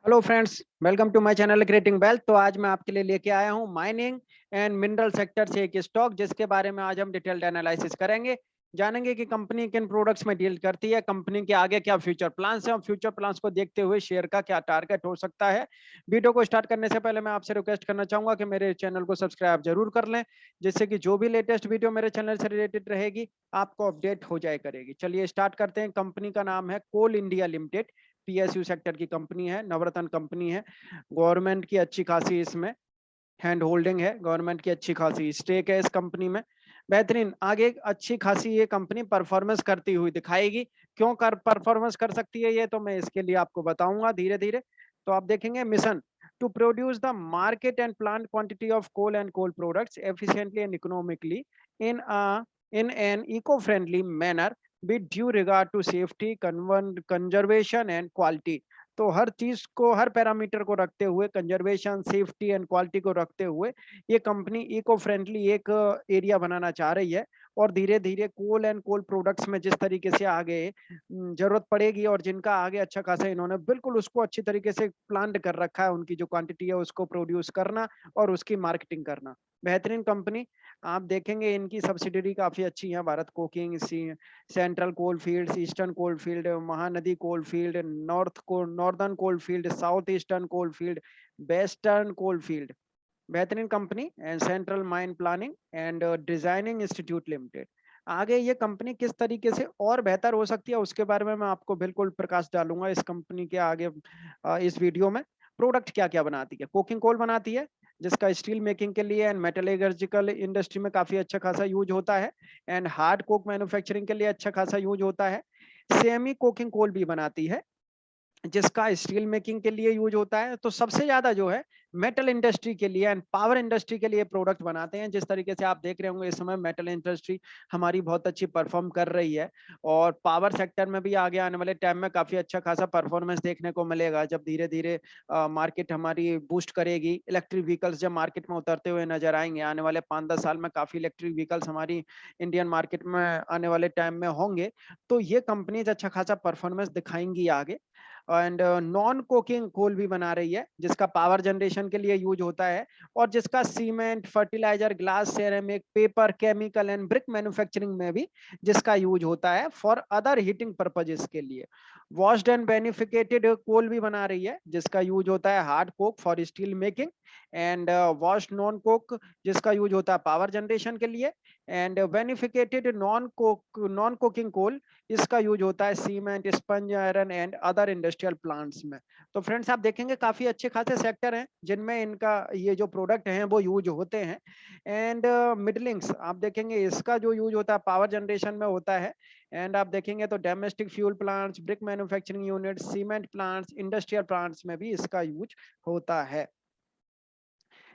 Hello friends, welcome to my channel creating wealth. तो आज मैं आपके लिए लेके आया हूं माइनिंग एंड मिनरल सेक्टर से एक स्टॉक, जिसके बारे में आज हम डिटेल्ड एनालिसिस करेंगे। जानेंगे कि कंपनी किन प्रोडक्ट्स में डील करती है, कंपनी के आगे क्या फ्यूचर प्लान्स हैं और फ्यूचर प्लान्स को देखते हुए शेयर का क्या टारगेट हो सकता है। वीडियो को स्टार्ट करने से पहले मैं आपसे रिक्वेस्ट करना चाहूंगा कि मेरे चैनल को सब्सक्राइब जरूर कर लें, जिससे कि जो भी लेटेस्ट वीडियो मेरे चैनल से रिलेटेड रहेगी आपको अपडेट हो जाए करेगी। चलिए स्टार्ट करते हैं। कंपनी का नाम है कोल इंडिया लिमिटेड। पीएसयू सेक्टर की कंपनी है, नवरत्न कंपनी है। गवर्नमेंट की अच्छी खासी इसमें हैंड होल्डिंग है, गवर्नमेंट की अच्छी खासी स्टेक है इस कंपनी में। बेहतरीन आगे अच्छी खासी ये कंपनी परफॉर्मेंस करती हुई दिखाएगी। क्यों कर परफॉर्मेंस कर सकती है ये, तो मैं इसके लिए आपको बताऊंगा धीरे धीरे। तो आप देखेंगे mission to produce the market and plant quantity of coal and coal products efficiently and economically in in an eco friendly manner with due regard to safety, conservation and quality. तो हर चीज को, हर पैरामीटर को रखते हुए, conservation, safety and quality को रखते हुए ये कंपनी इको फ्रेंडली एक एरिया बनाना चाह रही है। और धीरे धीरे कोल एंड कोल प्रोडक्ट्स में जिस तरीके से आगे जरूरत पड़ेगी और जिनका आगे अच्छा खासा इन्होंने बिल्कुल उसको अच्छी तरीके से प्लान कर रखा है, उनकी जो क्वांटिटी है उसको प्रोड्यूस करना और उसकी मार्केटिंग करना। बेहतरीन कंपनी। आप देखेंगे इनकी सब्सिडरी काफी अच्छी है, Bharat coking, central coal field, eastern coal field, Mahanadi coal field, northern coal field, south eastern coal field, western coal field. बेहतरीन company and central mine planning and designing institute limited. आगे ये कंपनी किस तरीके से और बेहतर हो सकती है उसके बारे में मैं आपको बिल्कुल प्रकाश डालूंगा इस कंपनी के आगे इस वीडियो में। प्रोडक्ट क्या क्या बनाती है? कोकिंग कोल बनाती है, जिसका स्टील मेकिंग के लिए एंड मेटलर्जिकल इंडस्ट्री में काफी अच्छा खासा यूज होता है। एंड हार्ड कोक मैन्युफैक्चरिंग के लिए अच्छा खासा यूज होता है। सेमी कोकिंग कोल भी बनाती है, जिसका स्टील मेकिंग के लिए यूज होता है। तो सबसे ज्यादा जो है मेटल इंडस्ट्री के लिए एंड पावर इंडस्ट्री के लिए प्रोडक्ट बनाते हैं। जिस तरीके से आप देख रहे होंगे इस समय मेटल इंडस्ट्री हमारी बहुत अच्छी परफॉर्म कर रही है, और पावर सेक्टर में भी आगे आने वाले टाइम में काफी अच्छा खासा परफॉर्मेंस देखने को मिलेगा, जब धीरे धीरे मार्केट हमारी बूस्ट करेगी। इलेक्ट्रिक व्हीकल्स जब मार्केट में उतरते हुए नजर आएंगे आने वाले 5-10 साल में, काफी इलेक्ट्रिक व्हीकल्स हमारी इंडियन मार्केट में आने वाले टाइम में होंगे। तो ये कंपनीज अच्छा खासा परफॉर्मेंस दिखाएंगी आगे। एंड नॉन कोकिंग कोल भी बना रही है, जिसका पावर जनरेशन के लिए यूज होता है, और जिसका cement, fertiliser, glass, ceramic, paper, chemical and brick manufacturing में भी जिसका यूज होता है फॉर अदर हीटिंग पर्पजेस के लिए। वॉश्ड एंड बेनिफिकेटेड कोल भी बना रही है, जिसका यूज होता है hard Coke for steel making, and washed non Coke जिसका यूज होता है पावर जनरेशन के लिए, एंड बेनिफिकेटेड नॉन कोकिंग कोल इसका यूज होता है cement, sponge iron and other industrial plants में। तो फ्रेंड्स आप देखेंगे काफी अच्छे खासे सेक्टर हैं जिनमें इनका ये जो प्रोडक्ट हैं वो यूज होते हैं। एंड मिडलिंग्स आप देखेंगे इसका जो यूज होता है पावर जनरेशन में होता है। एंड आप देखेंगे तो domestic fuel plants, brick manufacturing unit, cement plants, industrial plants में भी इसका यूज होता है।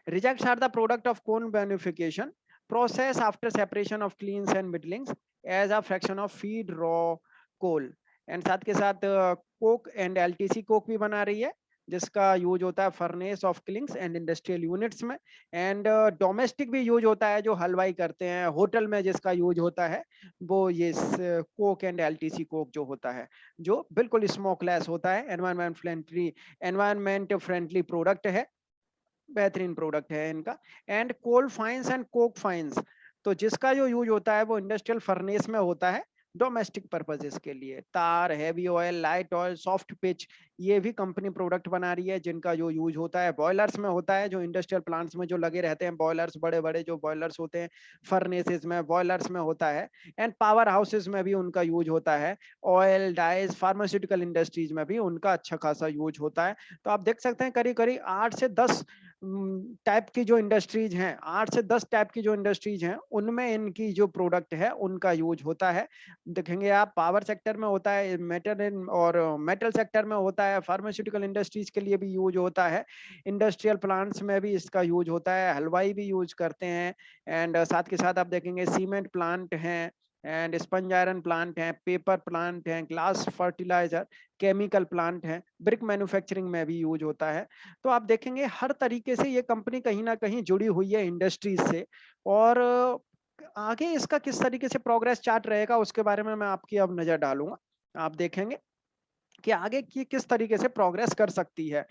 Rejects are the product of cone beneficiation process after separation of cleans and middlings as a fraction of feed raw coal। And साथ के साथ Coke and LTC Coke भी बना रही है, जिसका यूज होता है furnace of clings and industrial units में। एंड डोमेस्टिक भी यूज होता है, जो हलवाई करते हैं होटल में जिसका यूज होता है वो ये कोक एंड एलटीसी कोक जो होता है, जो बिल्कुल स्मोकलेस होता है, एनवायरमेंट फ्रेंडली प्रोडक्ट है। बेहतरीन प्रोडक्ट है इनका। And coal fines and coke fines, तो जिसका जो यूज होता है वो इंडस्ट्रियल फर्नेस में होता है डोमेस्टिक पर्पजेस के लिए। तार, heavy oil, light oil, soft pitch, ये भी कंपनी प्रोडक्ट बना रही है, जिनका जो यूज होता है बॉयलर्स में होता है, जो इंडस्ट्रियल प्लांट्स में जो लगे रहते हैं बॉयलर्स, बड़े बड़े जो बॉयलर्स होते हैं फर्नेसेस में, बॉयलर्स में होता है। एंड पावर हाउसेस में भी उनका यूज होता है। ऑयल, डाइज, फार्मास्यूटिकल इंडस्ट्रीज में भी उनका अच्छा खासा यूज होता है। तो आप देख सकते हैं करीब करीब 8 से 10 टाइप की जो इंडस्ट्रीज हैं, 8 से 10 टाइप की जो इंडस्ट्रीज हैं, उनमें इनकी जो प्रोडक्ट है उनका यूज होता है। देखेंगे आप पावर सेक्टर में होता है, मेटल और मेटल सेक्टर में होता है, फार्मास्यूटिकल इंडस्ट्रीज के लिए भी यूज होता है, इंडस्ट्रियल प्लांट्स में भी इसका यूज होता है, हलवाई भी यूज करते हैं। एंड साथ के साथ आप देखेंगे सीमेंट प्लांट हैं, एंड स्पंज आयरन प्लांट हैं, पेपर प्लांट हैं, ग्लास फर्टिलाइजर, केमिकल प्लांट हैं, ब्रिक मैन्युफैक्चरिंग में भी यूज होता है। तो आप देखेंगे हर तरीके से ये कंपनी कहीं ना कहीं जुड़ी हुई है इंडस्ट्रीज से। और आगे इसका किस तरीके से प्रोग्रेस चार्ट रहेगा उसके बारे में मैं आपकी अब नजर डालूंगा। आप देखेंगे कि आगे की किस तरीके से प्रोग्रेस कर सकती है।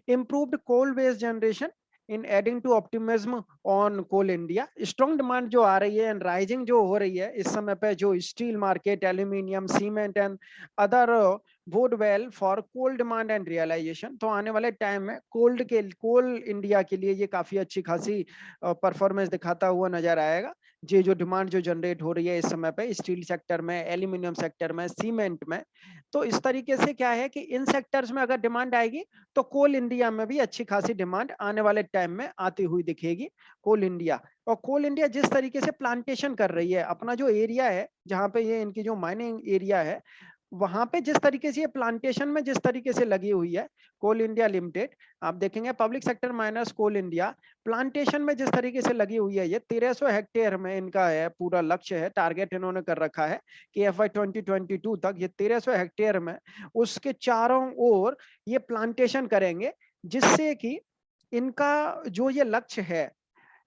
Improved coal based generation in adding to optimism on Coal India, strong demand जो आ रही है एंड राइजिंग जो हो रही है इस समय पे, जो steel market, aluminium, cement and other bode well for coal demand and realisation. तो आने वाले टाइम में कोल इंडिया के लिए ये काफी अच्छी खासी परफॉर्मेंस दिखाता हुआ नजर आएगा। ये जो डिमांड जो जनरेट हो रही है इस समय पे स्टील सेक्टर में, एल्यूमिनियम सेक्टर में, सीमेंट में, तो इस तरीके से क्या है कि इन सेक्टर्स में अगर डिमांड आएगी तो कोल इंडिया में भी अच्छी खासी डिमांड आने वाले टाइम में आती हुई दिखेगी। कोल इंडिया, और कोल इंडिया जिस तरीके से प्लांटेशन कर रही है, अपना जो एरिया है जहां पे ये इनकी जो माइनिंग एरिया है वहां पे जिस तरीके से ये प्लांटेशन में जिस तरीके से लगी हुई है कोल इंडिया लिमिटेड, आप देखेंगे पब्लिक सेक्टर माइनस कोल इंडिया प्लांटेशन में जिस तरीके से लगी हुई है, ये 1300 हेक्टेयर में इनका है पूरा लक्ष्य है, टारगेट इन्होंने कर रखा है कि FY 2022 तक ये 1300 हेक्टेयर में उसके चारों ओर ये प्लांटेशन करेंगे, जिससे कि इनका जो ये लक्ष्य है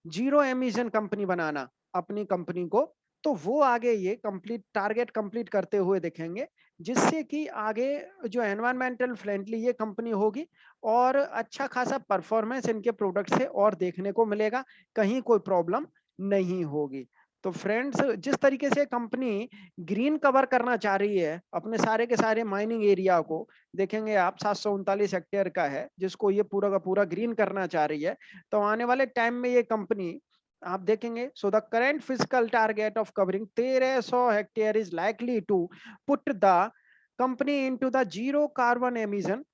जीरो एमिशन कंपनी बनाना अपनी कंपनी को, तो वो आगे ये कंप्लीट टारगेट कंप्लीट करते हुए दिखेंगे, जिससे कि आगे जो एनवायरमेंटल फ्रेंडली ये कंपनी होगी और अच्छा खासा परफॉर्मेंस इनके प्रोडक्ट से और देखने को मिलेगा, कहीं कोई प्रॉब्लम नहीं होगी। तो फ्रेंड्स, जिस तरीके से कंपनी ग्रीन कवर करना चाह रही है अपने सारे के सारे माइनिंग एरिया को, देखेंगे आप 739 हेक्टेयर का है जिसको ये पूरा का पूरा ग्रीन करना चाह रही है, तो आने वाले टाइम में ये कंपनी आप देखेंगे, so the current physical target of covering 1300 hectare is likely to put the company into the zero carbon emission.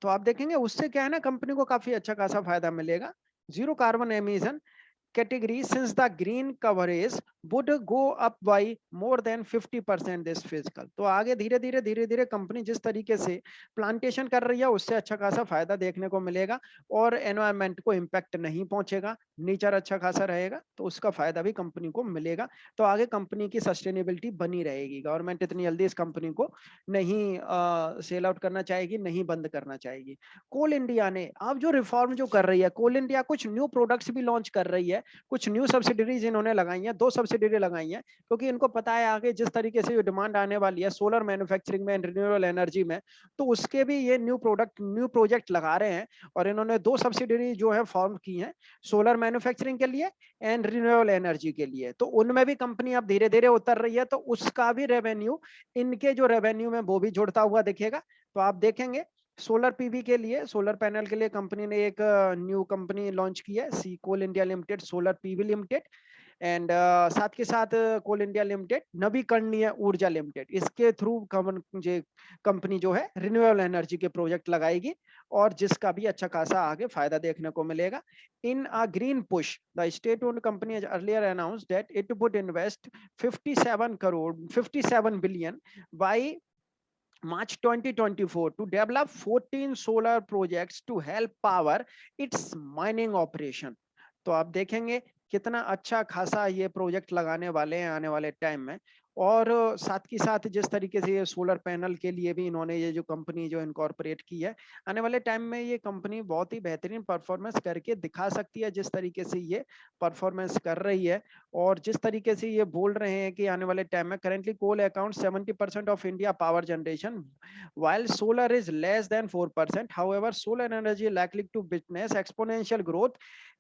तो आप देखेंगे उससे क्या है ना, कंपनी को काफी अच्छा खासा फायदा मिलेगा। Zero carbon emission category since the green coverage would go up by more than 50% this fiscal। तो आगे धीरे धीरे कंपनी जिस तरीके से प्लांटेशन कर रही है उससे अच्छा खासा फायदा देखने को मिलेगा और एनवायरमेंट को इम्पैक्ट नहीं पहुंचेगा, नेचर अच्छा खासा रहेगा, तो उसका फायदा भी कंपनी को मिलेगा। तो आगे कंपनी की सस्टेनेबिलिटी बनी रहेगी। गवर्नमेंट इतनी जल्दी इस कंपनी को नहीं सेल आउट करना चाहेगी, नहीं बंद करना चाहेगी। कोल इंडिया ने अब जो रिफॉर्म जो कर रही है, कोल इंडिया कुछ न्यू प्रोडक्ट्स भी लॉन्च कर रही है, कुछ न्यू सब्सिडरीज इन्होंने लगाई हैं, 2 सब्सिडरी लगाई हैं, क्योंकि इनको पता है आगे जिस तरीके से डिमांड आने वाली है सोलर मैन्युफैक्चरिंग में, रिन्यूएबल एनर्जी में, तो उसके भी ये न्यू प्रोजेक्ट लगा रहे हैं। और इन्होंने 2 सब्सिडरी जो है फॉर्म की हैं, सोलर मैन्युफैक्चरिंग के लिए एंड रिन्यूएबल एनर्जी के लिए, तो उनमें भी कंपनी अब धीरे धीरे उतर रही है, तो उसका भी रेवेन्यू इनके जो रेवेन्यू में वो भी जुड़ता हुआ दिखेगा। तो आप देखेंगे सोलर पीवी के लिए, सोलर पैनल के लिए कंपनी ने एक न्यू कंपनी लॉन्च की है, सी coal India limited solar PV limited, and साथ के साथ कोल इंडिया लिमिटेड नवीकरणीय ऊर्जा लिमिटेड, इसके थ्रू कंपनी जो है रिन्यूएबल एनर्जी के प्रोजेक्ट लगाएगी और जिसका भी अच्छा खासा आगे फायदा देखने को मिलेगा। In a green push the state owned company has earlier announced that it would invest 57 billion by March 2024 to develop 14 solar projects to help power its mining operation। तो आप देखेंगे कितना अच्छा खासा ये प्रोजेक्ट लगाने वाले हैं आने वाले टाइम में। और साथ ही साथ जिस तरीके से ये सोलर पैनल के लिए भी इन्होंने ये जो कंपनी जो इनकॉर्पोरेट की है, आने वाले टाइम में ये कंपनी बहुत ही बेहतरीन परफॉर्मेंस करके दिखा सकती है, जिस तरीके से ये परफॉर्मेंस कर रही है। और जिस तरीके से ये बोल रहे हैं कि आने वाले टाइम में currently coal account 70% of India power generation while solar is less than 4%। however solar energy likely to witness exponential growth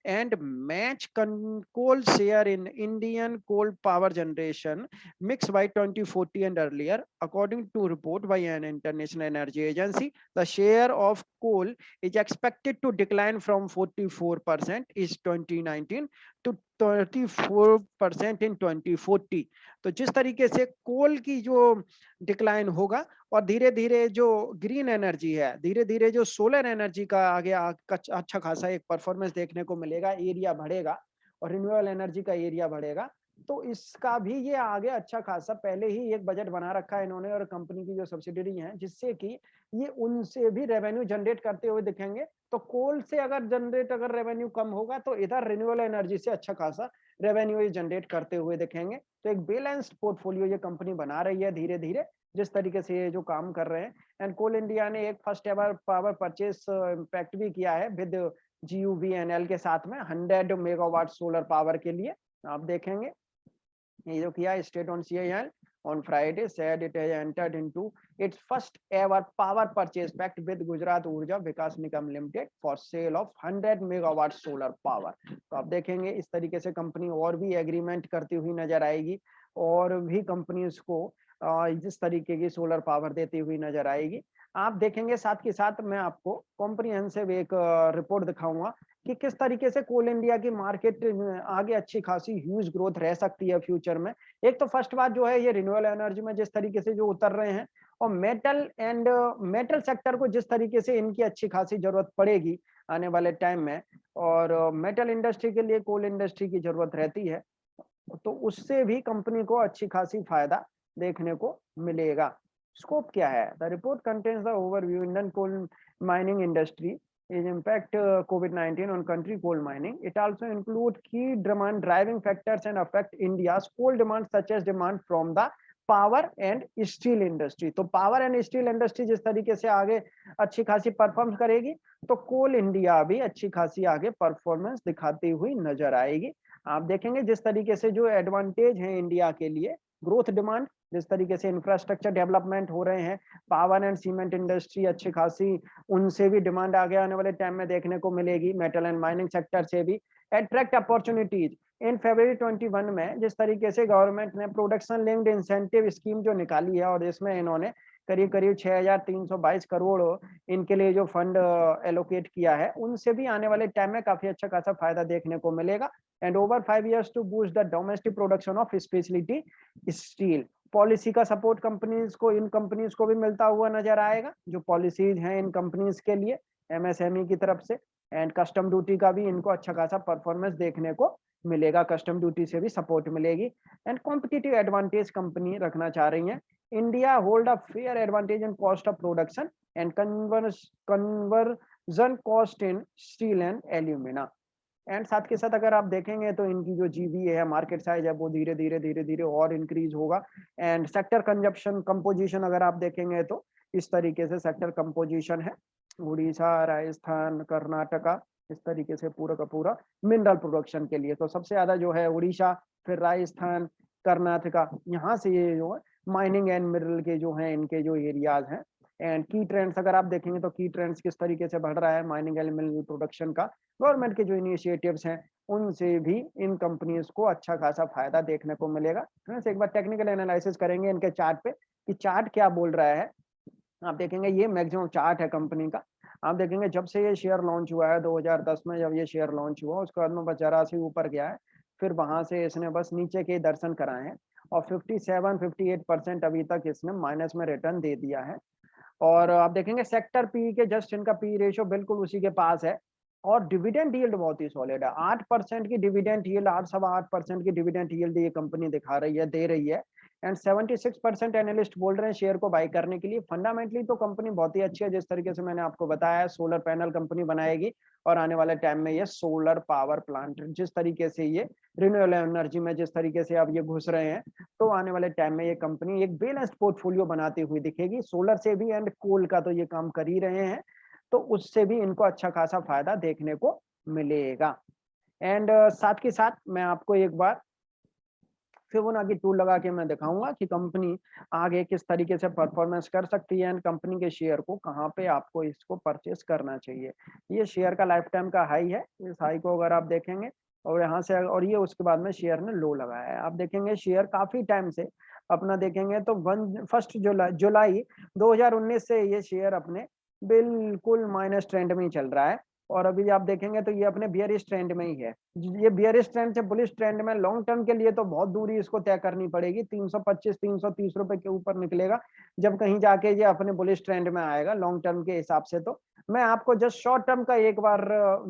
and match coal share in Indian coal power generation mix by 2040 and earlier, according to report by an international energy agency the share of coal is expected to decline from 44% in 2019 to 34% in 2040। तो जिस तरीके से कोल की जो decline होगा और धीरे धीरे जो ग्रीन एनर्जी है, धीरे धीरे जो सोलर एनर्जी का आगे अच्छा खासा एक परफॉर्मेंस देखने को मिलेगा, एरिया बढ़ेगा और रिन्यूएबल एनर्जी का एरिया बढ़ेगा, तो इसका भी ये आगे अच्छा खासा पहले ही एक बजट बना रखा है इन्होंने और कंपनी की जो सब्सिडरी है, जिससे कि ये उनसे भी रेवेन्यू जनरेट करते हुए दिखेंगे। तो कोल से अगर रेवेन्यू कम होगा तो इधर रिन्यूएबल एनर्जी से अच्छा खासा रेवेन्यू ये जनरेट करते हुए दिखेंगे। तो एक बैलेंस्ड पोर्टफोलियो ये कंपनी बना रही है धीरे धीरे, जिस तरीके से ये जो काम कर रहे हैं। एंड कोल इंडिया ने एक first ever power purchase impact भी किया है विद GUVNL के साथ में 100 मेगावाट सोलर पावर के लिए। आप देखेंगे ये जो किया state on CIL on Friday said it has entered into its first ever power purchase pact with Gujarat Urja Vikas Nigam Limited for sale of 100 megawatt solar power। तो आप देखेंगे इस तरीके से कंपनी और भी एग्रीमेंट करती हुई नजर आएगी और भी कंपनीज को जिस तरीके की सोलर पावर देती हुई नजर आएगी। आप देखेंगे साथ के साथ मैं आपको कॉम्प्रिहेंसिव एक रिपोर्ट दिखाऊंगा कि किस तरीके से कोल इंडिया की मार्केट आगे अच्छी खासी ह्यूज ग्रोथ रह सकती है फ्यूचर में। एक तो फर्स्ट बात जो है ये रिन्यूएबल एनर्जी में जिस तरीके से जो उतर रहे हैं और मेटल सेक्टर को जिस तरीके से इनकी अच्छी खासी जरूरत पड़ेगी आने वाले टाइम में, और मेटल इंडस्ट्री के लिए कोल इंडस्ट्री की जरूरत रहती है, तो उससे भी कंपनी को अच्छी खासी फायदा देखने को मिलेगा। स्कोप क्या है? The report contains the overview Indian coal mining industry is impact COVID-19 on country coal mining. It also include key demand driving factors and affect India's coal demand such as demand from the power and steel industry. तो power and steel industry जिस तरीके से आगे अच्छी खासी perform करेगी तो कोल India भी अच्छी खासी आगे परफॉर्मेंस दिखाती हुई नजर आएगी। आप देखेंगे जिस तरीके से जो एडवांटेज है इंडिया के लिए ग्रोथ डिमांड, जिस तरीके से इंफ्रास्ट्रक्चर डेवलपमेंट हो रहे हैं, पावर एंड सीमेंट इंडस्ट्री अच्छी खासी उनसे भी डिमांड आगे आने वाले टाइम में देखने को मिलेगी। मेटल एंड माइनिंग सेक्टर से भी अट्रैक्ट अपॉर्चुनिटीज। इन February 21 में जिस तरीके से गवर्नमेंट ने प्रोडक्शन लिंक्ड इंसेंटिव स्कीम जो निकाली है और इसमें इन्होंने करीब करीब 6322 करोड़ इनके लिए जो फंड एलोकेट किया है, उनसे भी आने वाले टाइम में काफी अच्छा खासा फायदा देखने को मिलेगा। And over 5 years to boost the domestic production of speciality steel. Policy का सपोर्ट कंपनीज को, इन कंपनीज को भी मिलता हुआ नजर आएगा जो पॉलिसीज हैं इन कंपनीज के लिए एमएसएमई की तरफ से। एंड कस्टम ड्यूटी का भी इनको अच्छा खासा परफॉर्मेंस देखने को मिलेगा, कस्टम ड्यूटी से भी सपोर्ट मिलेगी। एंड कॉम्पिटिटिव एडवांटेज कंपनी रखना चाह रही है। India hold a fair advantage in cost of production and conversion cost in steel and alumina. And साथ के साथ अगर आप देखेंगे तो इनकी जो जीबी है, मार्केट साइज है, वो धीरे धीरे और इंक्रीज होगा। एंड सेक्टर कंजप्शन कंपोजिशन अगर आप देखेंगे तो इस तरीके से सेक्टर कंपोजिशन है, उड़ीसा, राजस्थान, कर्नाटका, इस तरीके से पूरा का पूरा मिनरल प्रोडक्शन के लिए। तो सबसे ज्यादा जो है उड़ीसा, फिर राजस्थान, कर्नाटका, यहाँ से ये जो है माइनिंग एंड मिनरल के जो हैं इनके जो एरियाज हैं। एंड की ट्रेंड्स अगर आप देखेंगे तो की ट्रेंड्स किस तरीके से बढ़ रहा है माइनिंग एंड मिनरल प्रोडक्शन का, गवर्नमेंट के जो इनिशिएटिव्स हैं उनसे भी इन कंपनीज को अच्छा खासा फायदा देखने को मिलेगा। फ्रेंड्स एक बार टेक्निकल एनालिसिस करेंगे इनके चार्ट पे कि चार्ट क्या बोल रहा है। आप देखेंगे ये मैक्सिमम चार्ट है कंपनी का। आप देखेंगे जब से ये शेयर लॉन्च हुआ है 2010 में, जब ये शेयर लॉन्च हुआ उसके बाद में 82 ऊपर गया है, फिर वहां से इसने बस नीचे के दर्शन कराए हैं और 57-58% अभी तक इसने माइनस में रिटर्न दे दिया है। और आप देखेंगे सेक्टर पी के जस्ट इनका पी रेशियो बिल्कुल उसी के पास है और डिविडेंड यील्ड बहुत ही सॉलिड है। 8% की डिविडेंड यील्ड, 8-8.25% की डिविडेंड यील्ड ये कंपनी दिखा रही है, दे रही है। एंड 76% एनालिस्ट बोल रहे हैं शेयर को बाई करने के लिए। फंडामेंटली तो कंपनी बहुत ही अच्छी है, जिस तरीके से मैंने आपको बताया है सोलर पैनल कंपनी बनाएगी और आने वाले टाइम में ये सोलर पावर प्लांट, जिस तरीके से ये रिन्यूएबल एनर्जी में जिस तरीके से अब ये घुस रहे हैं, तो आने वाले टाइम में ये कंपनी एक बैलेंस्ड पोर्टफोलियो बनाती हुई दिखेगी। सोलर से भी एंड कोल का तो ये काम कर ही रहे हैं, तो उससे भी इनको अच्छा खासा फायदा देखने को मिलेगा। एंड साथ के साथ मैं आपको एक बार फिबोनाची टूल लगा के मैं दिखाऊंगा कि कंपनी आगे किस तरीके से परफॉर्मेंस कर सकती है एंड कंपनी के शेयर को कहाँ पे आपको इसको परचेस करना चाहिए। ये शेयर का लाइफ टाइम का हाई है, इस हाई को अगर आप देखेंगे और यहाँ से, और ये उसके बाद में शेयर ने लो लगाया है। आप देखेंगे शेयर काफी टाइम से अपना देखेंगे तो 1 जुलाई 2019 से ये शेयर अपने बिल्कुल माइनस ट्रेंड में ही चल रहा है और अभी आप देखेंगे तो ये अपने बियरिश ट्रेंड में ही है। ये बियरिश ट्रेंड से बुलिश ट्रेंड में लॉन्ग टर्म के लिए तो बहुत दूरी इसको तय करनी पड़ेगी। 325-330 रुपए के ऊपर निकलेगा जब कहीं जाके ये अपने बुलिश ट्रेंड में आएगा लॉन्ग टर्म के हिसाब से। तो मैं आपको जस्ट शॉर्ट टर्म का एक बार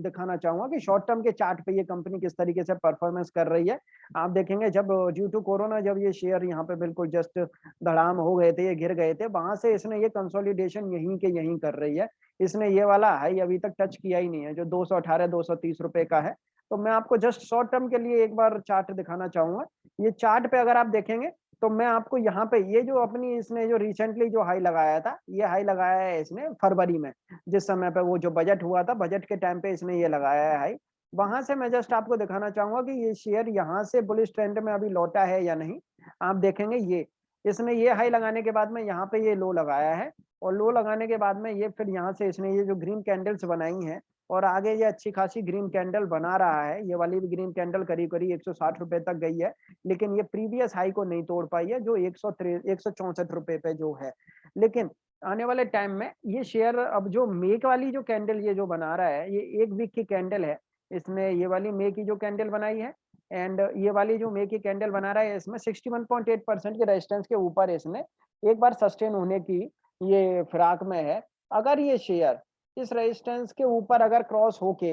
दिखाना चाहूंगा कि शॉर्ट टर्म के चार्ट पे ये कंपनी किस तरीके से परफॉर्मेंस कर रही है। आप देखेंगे जब ड्यू टू कोरोना जब ये शेयर यहाँ पे बिल्कुल जस्ट धड़ाम हो गए थे, ये गिर गए थे, वहां से इसने ये कंसोलिडेशन यहीं के यहीं कर रही है। इसने ये वाला हाई अभी तक टच किया ही नहीं है जो 218-230 रुपए का है। तो मैं आपको जस्ट शॉर्ट टर्म के लिए एक बार चार्ट दिखाना चाहूंगा। ये चार्ट पे अगर आप देखेंगे तो मैं आपको यहाँ पे ये जो अपनी इसने जो रिसेंटली जो हाई लगाया था, ये हाई लगाया है इसने फरवरी में, जिस समय पे वो जो बजट हुआ था, बजट के टाइम पे इसने ये लगाया है हाई। वहां से मैं जस्ट आपको दिखाना चाहूंगा कि ये शेयर यहाँ से बुलिश ट्रेंड में अभी लौटा है या नहीं। आप देखेंगे ये इसने ये हाई लगाने के बाद में यहाँ पे ये लो लगाया है, और लो लगाने के बाद में ये फिर यहाँ से इसने ये जो ग्रीन कैंडल्स बनाई हैं और आगे ये अच्छी खासी ग्रीन कैंडल बना रहा है। ये वाली भी ग्रीन कैंडल करीब करीब 160 रुपए तक गई है, लेकिन ये प्रीवियस हाई को नहीं तोड़ पाई है जो 164 रुपए पे जो है। लेकिन आने वाले टाइम में ये शेयर अब जो मेक वाली जो कैंडल ये जो बना रहा है, ये 1 वीक की कैंडल है। इसने ये वाली मे की जो कैंडल बनाई है एंड ये वाली जो मे की कैंडल बना रहा है, इसमें 61.8% के रेजिस्टेंस के ऊपर इसने एक बार सस्टेन होने की ये फिराक में है। अगर ये शेयर इस रेजिस्टेंस के ऊपर अगर क्रॉस होके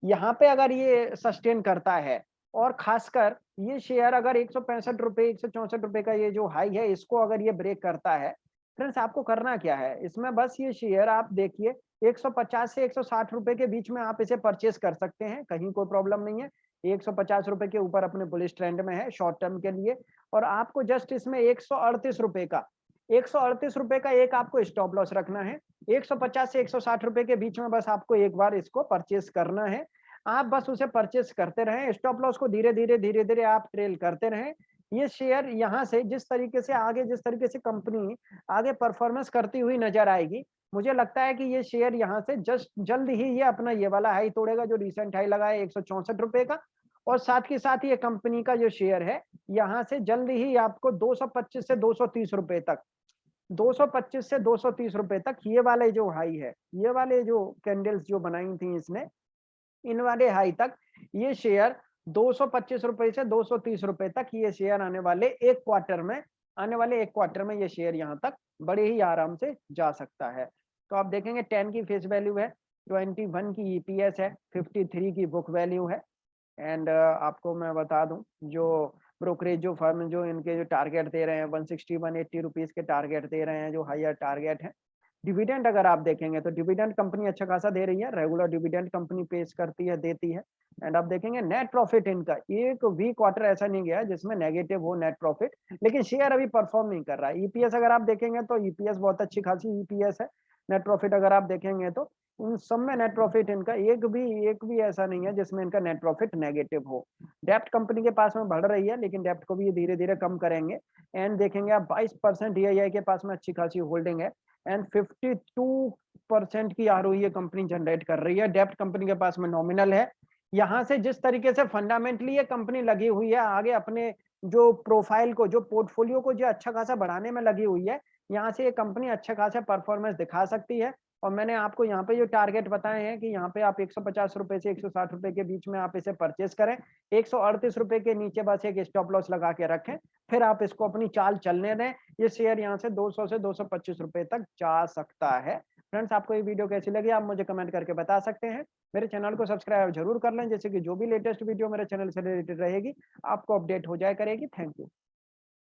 यहाँ पे अगर ये सस्टेन करता है और खासकर ये शेयर अगर 165 रुपए 164 रुपए का ये जो हाई है इसको अगर ये ब्रेक करता है, फ्रेंड्स आपको करना क्या है इसमें, बस ये शेयर आप देखिए 150 से 160 रुपए के बीच में आप इसे परचेस कर सकते हैं, कहीं कोई प्रॉब्लम नहीं है। 150 रुपए के ऊपर अपने बुलिश ट्रेंड में है शॉर्ट टर्म के लिए, और आपको जस्ट इसमें 138 रुपए का 138 रुपए का एक आपको स्टॉप लॉस रखना है। 150 से 160 रुपए के बीच में बस आपको एक बार इसको परचेस करना है। आप बस उसे परचेस करते रहें, स्टॉप लॉस को धीरे-धीरे आप ट्रेल करते रहें। ये शेयर यहाँ से जिस तरीके से आगे जिस तरीके से कंपनी आगे परफॉर्मेंस करती हुई नज़र आएगी, मुझे लगता है कि ये शेयर यहाँ से जस्ट जल्द ही ये अपना ये वाला हाई तोड़ेगा जो रिसेंट हाई लगा है 164 रुपए का, और साथ के साथ ये कंपनी का जो शेयर है, यहाँ से जल्द ही आपको 225 से 230 रुपए तक 225 से 230 रुपए तक ये वाले जो हाई है, ये वाले जो कैंडल्स जो बनाई थी इसने, इन वाले हाई तक ये शेयर 225 रुपए से 230 रुपए तक ये शेयर आने वाले एक क्वार्टर में ये शेयर यहाँ तक बड़े ही आराम से जा सकता है। तो आप देखेंगे 10 की फेस वैल्यू है, 21 की ईपीएस है, 53 की बुक वैल्यू है। एंड आपको मैं बता दूं जो ब्रोकरेज जो फर्म जो इनके जो टारगेट दे रहे हैं 160 180 रुपीज के टारगेट दे रहे हैं जो हायर टारगेट है। डिविडेंड अगर आप देखेंगे तो डिविडेंड कंपनी अच्छा खासा दे रही है, रेगुलर डिविडेंड कंपनी पेश करती है, देती है। एंड आप देखेंगे नेट प्रॉफिट इनका एक भी क्वार्टर ऐसा नहीं गया जिसमें नेगेटिव हो नेट प्रॉफिट, लेकिन शेयर अभी परफॉर्म नहीं कर रहा है। ईपीएस अगर आप देखेंगे तो ईपीएस बहुत अच्छी खासी ईपीएस है। नेट प्रॉफिट अगर आप देखेंगे तो इन सब में नेट प्रॉफिट इनका एक भी ऐसा नहीं है जिसमें इनका नेट प्रॉफिट नेगेटिव हो। डेप्ट कंपनी के पास में बढ़ रही है, लेकिन डेप्ट को भी ये धीरे धीरे कम करेंगे। एंड देखेंगे आप 22% डीआईआई के पास में अच्छी खासी होल्डिंग है एंड 52% की आरओई ये कंपनी जनरेट कर रही है। डेप्ट कंपनी के पास में नॉमिनल है। यहाँ से जिस तरीके से फंडामेंटली ये कंपनी लगी हुई है आगे अपने जो प्रोफाइल को जो पोर्टफोलियो को जो अच्छा खासा बढ़ाने में लगी हुई है, यहाँ से ये कंपनी अच्छा खासा परफॉर्मेंस दिखा सकती है। और मैंने आपको यहाँ पे जो टारगेट बताए हैं कि यहाँ पे आप 150 रुपए से 160 रुपए के बीच में आप इसे परचेस करें, 138 रुपए के नीचे बस एक स्टॉप लॉस लगा के रखें, फिर आप इसको अपनी चाल चलने दें। ये शेयर यहाँ से 200 से 225 रुपए तक जा सकता है। फ्रेंड्स आपको ये वीडियो कैसी लगी आप मुझे कमेंट करके बता सकते हैं। मेरे चैनल को सब्सक्राइब जरूर कर लें, जैसे कि जो भी लेटेस्ट वीडियो मेरे चैनल से रिलेटेड रहेगी आपको अपडेट हो जाया करेगी। Thank you.